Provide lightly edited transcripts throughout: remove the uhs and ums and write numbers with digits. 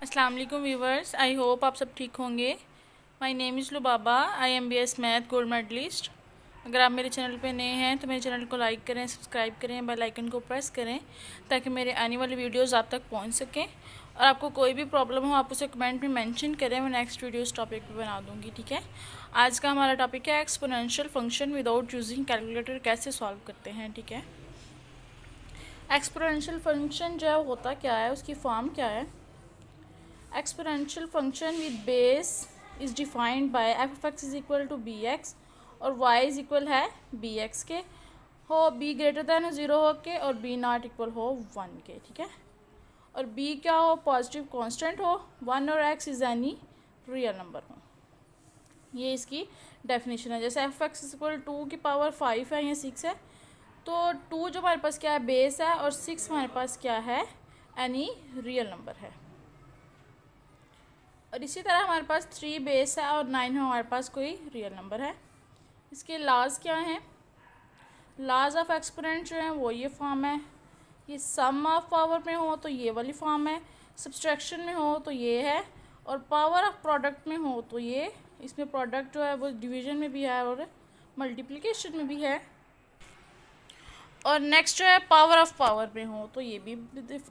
अस्सलाम वालेकुम viewers, I hope आप सब ठीक होंगे। My name is Lubaba, I am BS math gold medalist. अगर आप मेरे चैनल पे नए हैं तो मेरे चैनल को लाइक करें, सब्सक्राइब करें, बेल आइकन को प्रेस करें ताकि मेरे आने वाली वीडियोस आप तक पहुंच सकें। और आपको कोई भी प्रॉब्लम हो आप उसे कमेंट में मेंशन करें, मैं नेक्स्ट वीडियो इस टॉपिक पे बना दूँगी। ठीक है, आज का हमारा टॉपिक है exponential function without using calculator कैसे सॉल्व करते हैं। ठीक है, एक्सपोनेंशियल फंक्शन जो है होता क्या है, उसकी फॉर्म क्या है। Exponential function with base is defined by f of x is equal to b x और वाई इज इक्वल है बी एक्स के, हो बी ग्रेटर दैन 0 हो के और बी नॉट इक्वल हो 1 के। ठीक है, और बी क्या हो, पॉजिटिव कांस्टेंट हो, 1 और x is any real number हो। ये इसकी डेफिनेशन है। जैसे एफ एक्स इज इक्वल 2 की पावर 5 है या 6 है, तो 2 जो हमारे पास क्या है, बेस है, और 6 हमारे पास क्या है, एनी रियल नंबर है। और इसी तरह हमारे पास 3 बेस है और 9 हमारे पास कोई रियल नंबर है। इसके लाज क्या हैं, लाज ऑफ एक्सपोनेंट जो है वो ये फॉर्म है, ये सम ऑफ पावर में हो तो ये वाली फॉर्म है, सब्सट्रैक्शन में हो तो ये है, और पावर ऑफ प्रोडक्ट में हो तो ये, इसमें प्रोडक्ट जो है वो डिवीजन में भी है और मल्टीप्लिकेशन में भी है। और नेक्स्ट जो है पावर ऑफ पावर में हो तो ये भी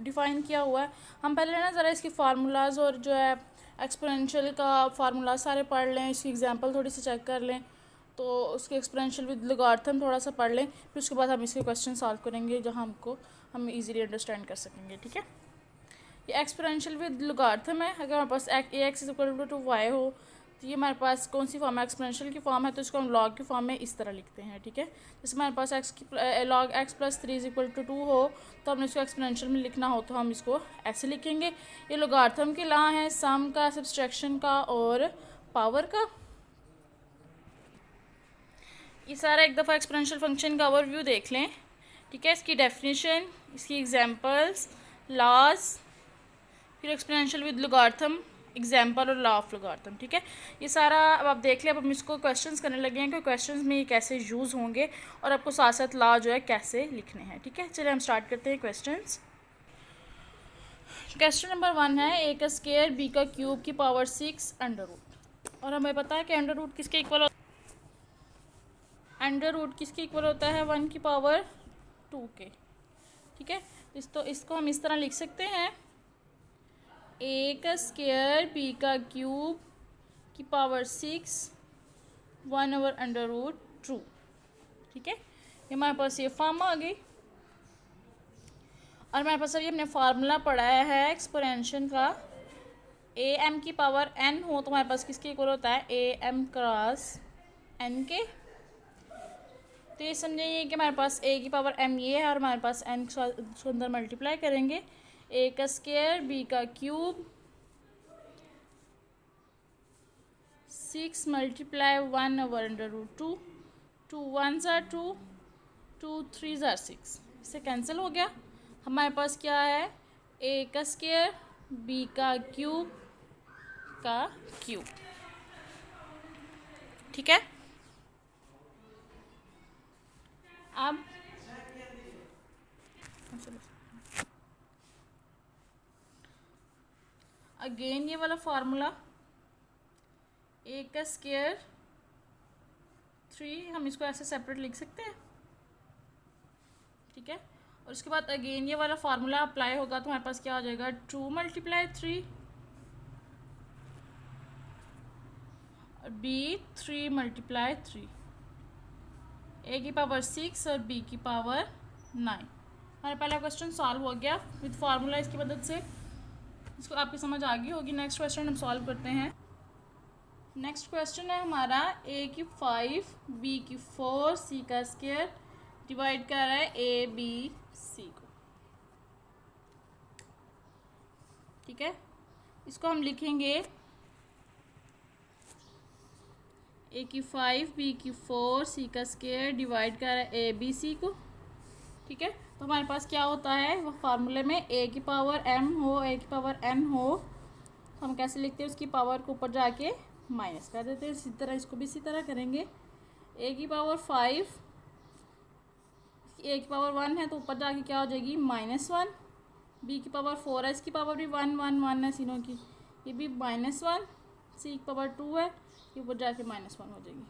डिफाइन किया हुआ है। हम पहले ना ज़रा इसके फार्मूलाज और जो है एक्सपोनेंशियल का फार्मूला सारे पढ़ लें, इसकी एग्जांपल थोड़ी सी चेक कर लें, तो उसके एक्सपोनेंशियल विद लोगारिथम थोड़ा सा पढ़ लें, फिर उसके बाद हम इसके क्वेश्चन सॉल्व करेंगे जहाँ हम इजीली अंडरस्टैंड कर सकेंगे। ठीक है, ये एक्सपोनेंशियल विद लोगारिथम है। अगर हमारे पास a x is equal to y हो तो ये हमारे पास कौन सी फॉर्म है, एक्सपोनेंशियल की फॉर्म है, तो इसको हम लॉग की फॉर्म में इस तरह लिखते हैं। ठीक है, जैसे हमारे पास log x plus 3 is equal to 2 हो तो हमने इसको एक्सपोनेंशियल में लिखना हो तो हम इसको ऐसे लिखेंगे। ये लोगारिथम के लॉ हैं, सम का, सब्सट्रैक्शन का और पावर का। ये सारा एक दफ़ा एक्सपोनेंशियल फंक्शन का ओवरव्यू देख लें। ठीक है, इसकी डेफिनेशन, इसकी एग्जांपल्स, लॉज, फिर एक्सपोनेंशियल विद लोगारिथम, एग्जाम्पल और लॉ ऑफ लोगारिथम। ठीक है, ये सारा अब आप देख लें। अब हम इसको क्वेश्चंस करने लगे हैं कि क्वेश्चंस में ये कैसे यूज़ होंगे और आपको साथ साथ लॉ जो है कैसे लिखने हैं। ठीक है, चलिए हम स्टार्ट करते हैं क्वेश्चंस। क्वेश्चन नंबर 1 है, ए का स्क्वायर बी का क्यूब की पावर 6 अंडर रूट। और हमें पता है कि अंडर रूट किसके इक्वल होता है, 1 की पावर 2 के। ठीक है, इसको हम इस तरह लिख सकते हैं, ए का स्क्वायर बी का क्यूब की पावर 6 1 ओवर अंडर रूट 2। ठीक है, ये हमारे पास ये फॉर्म आ गई। और हमारे पास अभी हमने फार्मूला पढ़ाया है एक्सपोनेंशियल का, ए एम की पावर एन हो तो हमारे पास किसके इक्वल होता है, ए एम क्रॉस एन के। तो ये समझिए कि हमारे पास ए की पावर एम ये है और हमारे पास एन को अंदर मल्टीप्लाई करेंगे, ए का स्क्वायर बी का cube 6 multiply 1 over under root 2, 2 1s are 2, 2 3s are 6, इससे कैंसिल हो गया। हमारे पास क्या है, ए का स्क्वायर बी का क्यूब का क्यूब। ठीक है, अब अगेन ये वाला फार्मूला, ए का स्क्वायर 3, हम इसको ऐसे सेपरेट लिख सकते हैं। ठीक है, और उसके बाद अगेन ये वाला फार्मूला अप्लाई होगा तो हमारे पास क्या हो जाएगा, 2 मल्टीप्लाई 3 और बी 3 मल्टीप्लाई 3, ए की पावर 6 और बी की पावर 9। हमारा पहला क्वेश्चन सॉल्व हो गया विद फार्मूला, इसकी मदद से इसको आपकी समझ आ गई होगी। नेक्स्ट क्वेश्चन हम सॉल्व करते हैं। नेक्स्ट क्वेश्चन है हमारा, ए की 5 बी की 4 सी का स्क्वायर डिवाइड कर रहा है ए बी सी को। ठीक है, इसको हम लिखेंगे ए की 5 बी की 4 सी का स्क्वायर डिवाइड कर रहा है ए बी सी को। ठीक है, तो हमारे पास क्या होता है, वो फार्मूले में ए की पावर एम हो, ए की पावर एन हो तो हम कैसे लिखते हैं, उसकी पावर को ऊपर जाके माइनस कर देते हैं। इसी तरह इसको भी इसी तरह करेंगे, ए की पावर 5, ए की पावर 1 है तो ऊपर जाके क्या हो जाएगी, -1, बी की पावर 4 है, इसकी पावर भी 1 1 1 है तीनों की, ये भी -1, सी की पावर 2 है, ये ऊपर जाके -1 हो जाएगी।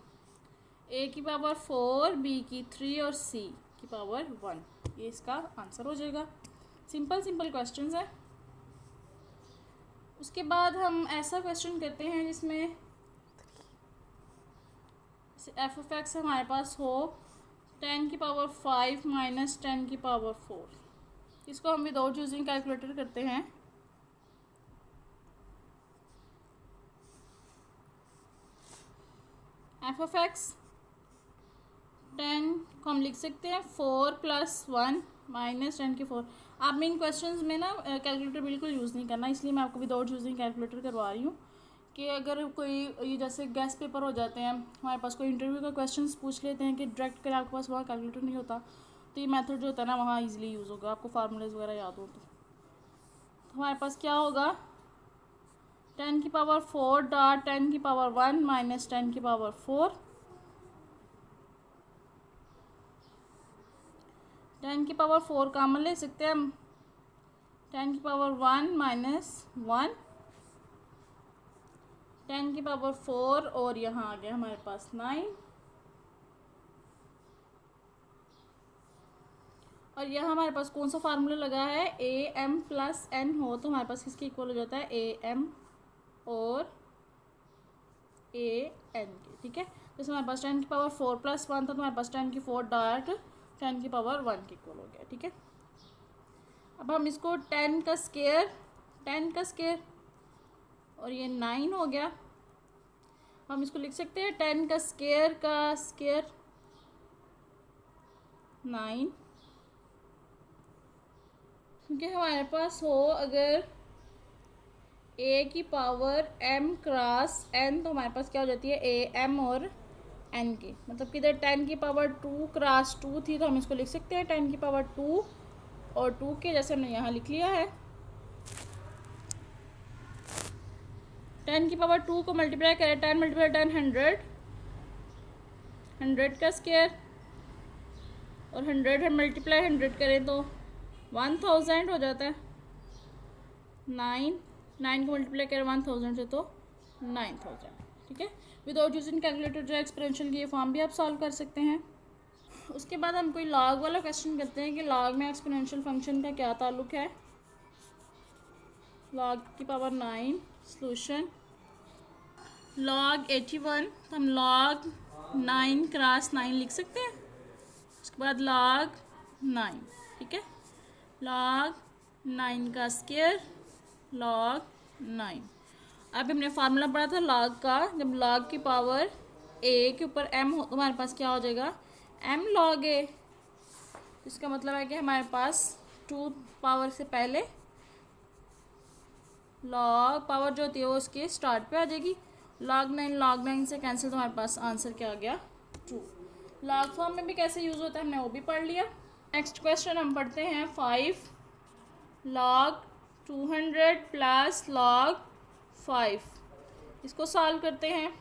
ए की पावर 4, बी की 3 और सी की पावर 1, ये इसका आंसर हो जाएगा। सिंपल सिंपल क्वेश्चंस है। उसके बाद हम ऐसा क्वेश्चन करते हैं जिसमें एफ ऑफ एक्स हमारे पास हो 10 की पावर 5 माइनस 10 की पावर 4। इसको हम विदाउट यूजिंग कैलकुलेटर करते हैं। एफ ऑफ एक्स 10 को हम लिख सकते हैं 4 + 1 माइनस 10 की 4। आप इन क्वेश्चंस में ना कैलकुलेटर बिल्कुल यूज़ नहीं करना, इसलिए मैं आपको विदाउट यूजिंग कैलकुलेटर करवा रही हूँ कि अगर कोई ये जैसे गेस्ट पेपर हो जाते हैं, हमारे पास कोई इंटरव्यू का क्वेश्चंस पूछ लेते हैं कि डायरेक्ट कर आपके पास वहाँ कैलकुलेटर नहीं होता, तो ये मेथड जो होता है ना वहाँ इजीली यूज़ होगा, आपको फार्मूलेज वगैरह याद हो तो हमारे पास क्या होगा 10 की पावर 4 डॉट 10 की पावर 1 माइनस 10 की पावर 4, 10 की पावर 4 कॉमन ले सकते हैं हम, 10 की पावर 1 माइनस 1, 10 की पावर 4 और यहाँ आ गया हमारे पास 9, और यहाँ हमारे पास कौन सा फार्मूला लगा है am + n हो तो हमारे पास किसके इक्वल हो जाता है am और an के, ठीक है। जैसे हमारे पास 10 की पावर 4 + 1 था तो हमारे पास 10 की 4 डॉट 10 की पावर 1 के इक्वल हो गया, ठीक है। अब हम इसको 10 का स्केयर और ये 9 हो गया, हम इसको लिख सकते हैं 10 का स्केयर 9, क्योंकि हमारे पास हो अगर a की पावर m क्रॉस n तो हमारे पास क्या हो जाती है am और n की, मतलब कि इधर 10 की पावर 2 क्रॉस 2 थी तो हम इसको लिख सकते हैं 10 की पावर 2 और 2 के जैसे हमने यहाँ लिख लिया है। 10 की पावर 2 को मल्टीप्लाई करें 10 × 10 100 का स्केयर और 100 हम मल्टीप्लाई 100 करें तो 1000 हो जाता है। 9 को मल्टीप्लाई करें 1000 से तो 9000, ठीक है। विदाउट यूजिंग कैलकुलेटर जो एक्सपोनेंशियल की ये फॉर्म भी आप सॉल्व कर सकते हैं। उसके बाद हम कोई लॉग वाला क्वेश्चन करते हैं कि लॉग में एक्सपोनेंशियल फंक्शन का क्या ताल्लुक है। लॉग की पावर 9 सॉल्यूशन, लॉग 81 तो हम लॉग 9 क्रॉस 9 लिख सकते हैं। उसके बाद लॉग 9, ठीक है, लॉग 9 का स्केयर लॉग 9। अब हमने फार्मूला पढ़ा था लॉग का, जब लॉग की पावर a के ऊपर m हो तो हमारे पास क्या हो जाएगा m log a। इसका मतलब है कि हमारे पास 2 पावर से पहले लॉग पावर जो होती है वो उसके स्टार्ट पे आ जाएगी। log 9 से कैंसिल तो हमारे पास आंसर क्या आ गया 2। लॉग फॉर्म में भी कैसे यूज़ होता है हमने वो भी पढ़ लिया। नेक्स्ट क्वेश्चन हम पढ़ते हैं 5 log 200 + log 5। इसको सॉल्व करते हैं।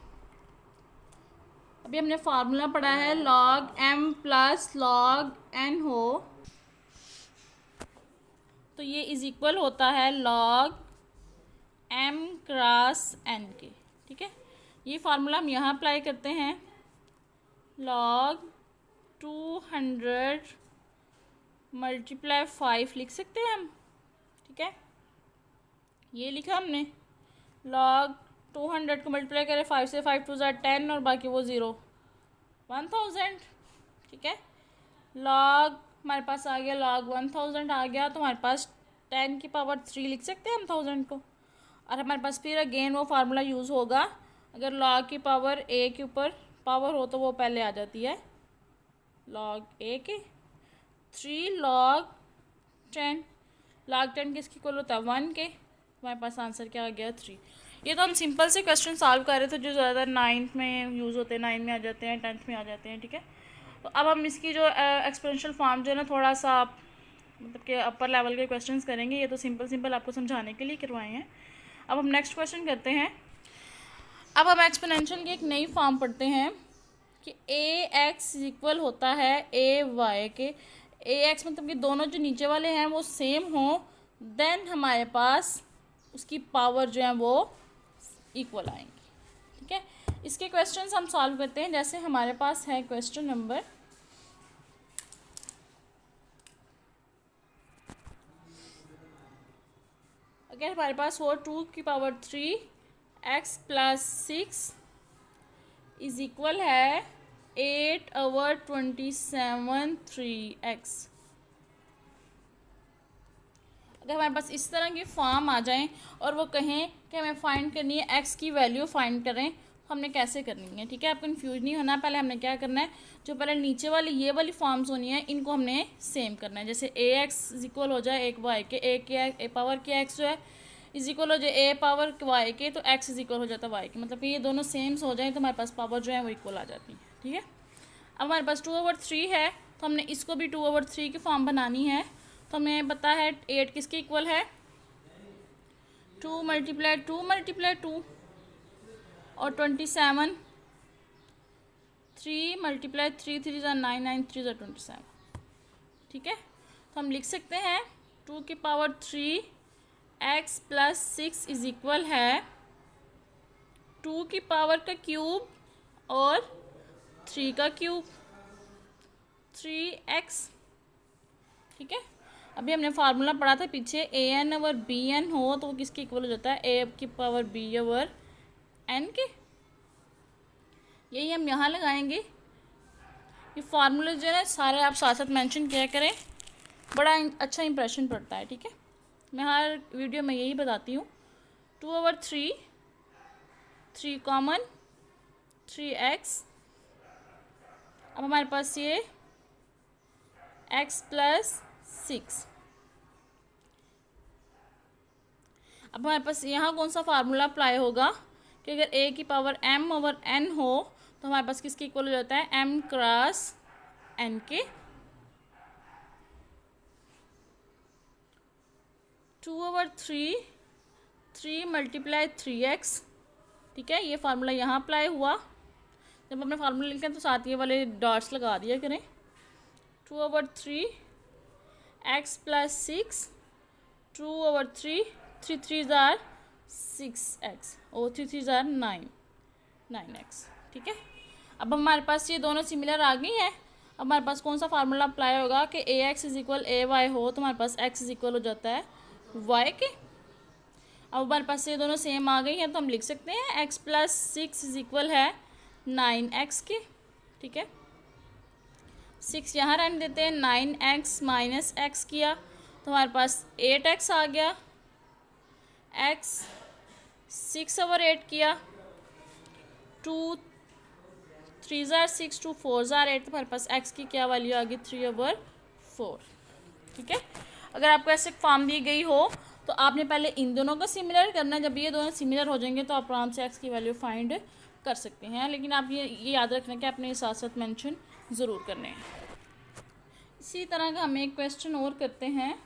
अभी हमने फार्मूला पढ़ा है log m + log n हो तो ये इज इक्वल होता है log m क्रॉस n के, ठीक है। ये फार्मूला हम यहाँ अप्लाई करते हैं। log 200 × 5 लिख सकते हैं हम, ठीक है। ये लिखा हमने log 200 को मल्टीप्लाई करें 5 से, 5 2 = 10 और बाकी वो 0 1000, ठीक है। log हमारे पास आ गया log 1000 आ गया तो हमारे पास 10 की पावर 3 लिख सकते हैं हम 1000 को। और हमारे पास फिर अगेन वो फार्मूला यूज़ होगा, अगर log की पावर a के ऊपर पावर हो तो वो पहले आ जाती है log a के। 3 log 10, log 10 किसकी इक्वल होता है 1 के, हमारे पास आंसर क्या आ गया 3। ये तो हम सिंपल से क्वेश्चन सॉल्व कर रहे थे जो ज़्यादा 9th में यूज़ होते हैं, 9 में आ जाते हैं, 10th में आ जाते हैं, ठीक है। तो अब हम इसकी जो एक्सपोनेंशियल फॉर्म जो है ना थोड़ा सा मतलब कि अपर लेवल के क्वेश्चंस करेंगे। ये तो सिंपल आपको समझाने के लिए करवाए हैं। अब हम नेक्स्ट क्वेश्चन करते हैं। अब हम एक्सपोनेंशियल की एक नई फॉर्म पढ़ते हैं कि ax इक्वल होता है ay के। ax मतलब कि दोनों जो नीचे वाले हैं वो सेम हों देन हमारे पास उसकी पावर जो है वो इक्वल आएंगी। ठीक है, इसके क्वेश्चंस हम सॉल्व करते हैं। जैसे हमारे पास है क्वेश्चन नंबर अगर हमारे पास हो 2⁻³ x + 6 इज इक्वल है 8/27 3x। अगर हमारे पास इस तरह की फॉर्म आ जाएं और वो कहें कि हमें फाइंड करनी है x की वैल्यू फाइंड करें, तो हमने कैसे करनी है? ठीक है, आपको कन्फ्यूज नहीं होना। पहले हमने क्या करना है, जो पहले नीचे वाली ये वाली फॉर्म्स होनी है इनको हमने सेम करना है। जैसे ax इज इक्वल हो जाए 1y के, a पावर के x जो है इज इक्वल हो जाए a पावर y के, तो x इज इक्वल हो जाता है y के। मतलब कि ये दोनों सेम हो जाए तो हमारे पास पावर जो है वो इक्वल आ जाती है। ठीक है, अब हमारे पास 2/3 है तो हमने इसको भी 2/3 की फॉर्म बनानी है। तो हमें पता है 8 किसके इक्वल है, 2 × 2 और 27 3 × 3 3 = 9 9 3 = 27। ठीक है, तो हम लिख सकते हैं 2⁻³ x + 6 इज इक्वल है 2 की पावर का क्यूब और 3 का क्यूब 3x। ठीक है, अभी हमने फार्मूला पढ़ा था पीछे, an/bn हो तो वो किसके इक्वल हो जाता है, a⁻b/n के। यही हम यहाँ लगाएंगे। ये फार्मूले जो है ना सारे आप साथ साथ मेंशन किया करें, बड़ा अच्छा इंप्रेशन पड़ता है। ठीक है, मैं हर वीडियो में यही बताती हूँ। 2/3 3 कॉमन 3x। अब हमारे पास ये x + 6। अब हमारे पास यहाँ कौन सा फार्मूला अप्लाई होगा कि अगर a की पावर m/n हो तो हमारे पास किसके इक्वल हो जाता है, m × n के। 2/3 3 × 3x। ठीक है, ये फार्मूला यहाँ अप्लाई हुआ। जब अपने फार्मूला लिखते हैं तो साथ ये वाले डॉट्स लगा दिया करें। 2/3 x + 6 2/3 3 3 = 6x और 3 3 = 9 9x। ठीक है, अब हमारे पास ये दोनों सिमिलर आ गई हैं। अब हमारे पास कौन सा फार्मूला अप्लाई होगा कि ax = ay हो तो हमारे पास x = हो जाता है y के। अब हमारे पास ये दोनों सेम आ गई हैं तो हम लिख सकते हैं x + 6 इज इक्वल है 9x के। ठीक है, 6 यहाँ रहने देते हैं, 9x - x किया तो हमारे पास 8x आ गया। x 6/8 किया, 2 3 = 6 2 4 = 8 तो हमारे पास x की क्या वैल्यू आ गई, 3/4। ठीक है, अगर आपको ऐसे फॉर्म दी गई हो तो आपने पहले इन दोनों को सिमिलर करना है। जब ये दोनों सिमिलर हो जाएंगे तो आप आराम से x की वैल्यू फाइंड कर सकते हैं। लेकिन आप ये याद रखना कि आपने साथ साथ मेंशन ज़रूर करने हैं। इसी तरह का हम एक क्वेश्चन और करते हैं।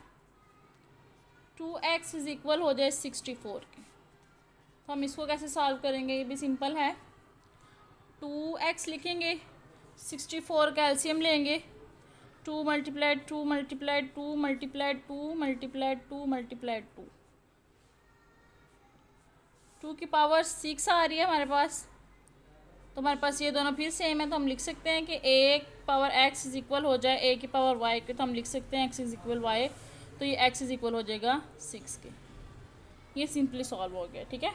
2x इज इक्वल हो जाए 64 के, तो हम इसको कैसे सॉल्व करेंगे, ये भी सिंपल है। 2x लिखेंगे, 64 का एलसीएम लेंगे, 2 × 2 × 2 × 2 × 2 × 2 की पावर 6 आ रही है हमारे पास। तो हमारे पास ये दोनों फिर सेम है तो हम लिख सकते हैं कि a⁻x इज इक्वल हो जाए a की पावर y के, तो हम लिख सकते हैं x इज इक्वल y, तो ये x इज इक्वल हो जाएगा 6 के। ये सिंपली सॉल्व हो गया। ठीक है,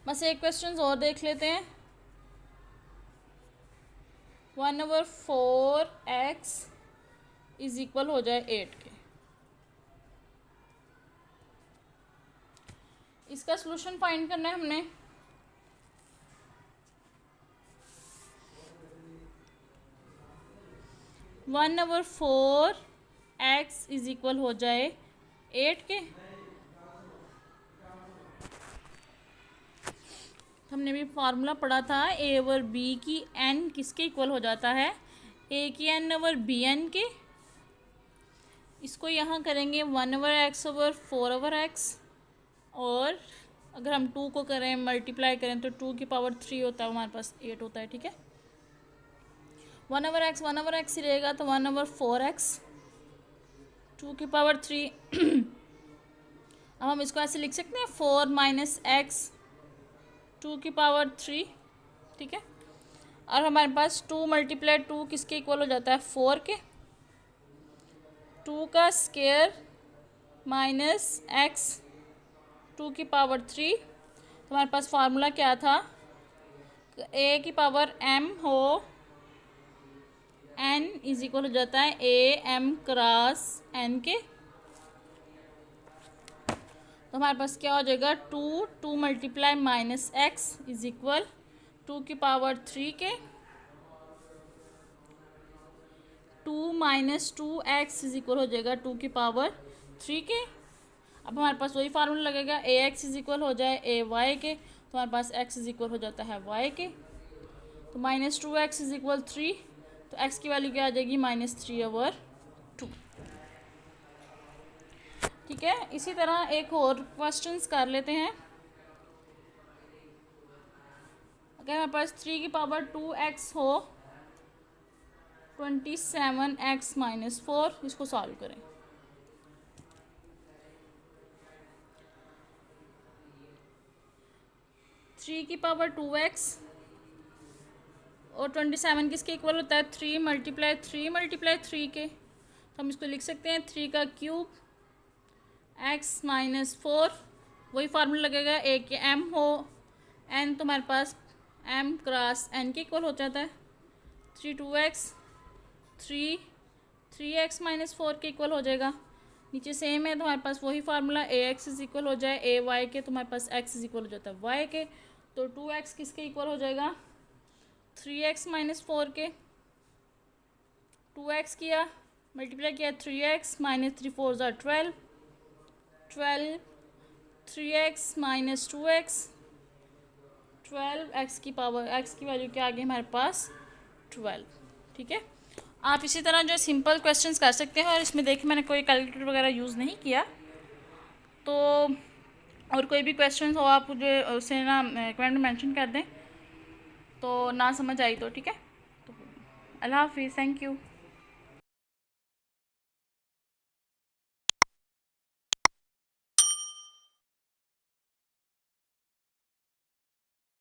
बस एक क्वेश्चन और देख लेते हैं। 1/4x इज इक्वल हो जाए 8 के। इसका सॉल्यूशन फाइंड करना है हमने। One over 4x is equal हो जाए 8 के। हमने भी फार्मूला पढ़ा था a/b की n किसके इक्वल हो जाता है, a की n/bn के। इसको यहाँ करेंगे 1/x/4/x, और अगर हम 2 को करें मल्टीप्लाई करें तो 2 की पावर 3 होता है, हमारे पास 8 होता है। ठीक है, 1/x ही रहेगा तो 1/4x 2 की पावर 3 अब हम इसको ऐसे लिख सकते हैं 4 माइनस एक्स 2 की पावर 3, ठीक है। और हमारे पास 2 मल्टीप्लाई 2 किसके इक्वल हो जाता है 4 के, 2 का स्क्वायर माइनस एक्स 2 की पावर 3। तो हमारे पास फार्मूला क्या था, ए की पावर m हो n इज इक्वल हो जाता है ए m क्रॉस n के। तो हमारे पास क्या हो जाएगा 2 multiply minus x is equal 2 की पावर 3 के, 2 माइनस 2x इज इक्वल हो जाएगा 2 की पावर 3 के। अब हमारे पास वही फार्मूला लगेगा ए एक्स इज इक्वल हो जाए ए वाई के, तो हमारे पास x इज इक्वल हो जाता है y के। तो माइनस 2x इज इक्वल 3, तो x की वैल्यू क्या आ जाएगी -3/2, ठीक है। इसी तरह एक और क्वेश्चंस कर लेते हैं। अगर हमारे पास 3 की पावर 2x हो 27x माइनस 4, इसको सॉल्व करें। थ्री की पावर 2x और 27 किसके इक्वल होता है 3 मल्टीप्लाई 3 के, तो हम इसको लिख सकते हैं 3 का क्यूब x माइनस 4, वही फार्मूला लगेगा ए के m हो n, तो हमारे पास m क्रॉस n के इक्वल हो जाता है 2x 3x माइनस 4 के इक्वल हो जाएगा। नीचे सेम है तो हमारे पास वही formula A x is equal हो जाए ए वाई के, तो हमारे पास x इज इक्वल हो जाता है y के। तो 2x किसके इक्वल हो जाएगा 3x माइनस 4 के, 2x किया मल्टीप्लाई किया 3x माइनस 3 4 ज़ा 12 3x माइनस 2x 12, x की पावर x की वैल्यू क्या आ गई हमारे पास 12, ठीक है। आप इसी तरह जो सिंपल क्वेश्चंस कर सकते हैं, और इसमें देखिए मैंने कोई कैलकुलेटर वगैरह यूज़ नहीं किया। तो और कोई भी क्वेश्चंस हो आप मुझे उसे ना कमेंट में मेंशन कर दें, तो ना समझ आई तो ठीक है। तो अल्लाह हाफिज़, थैंक यू।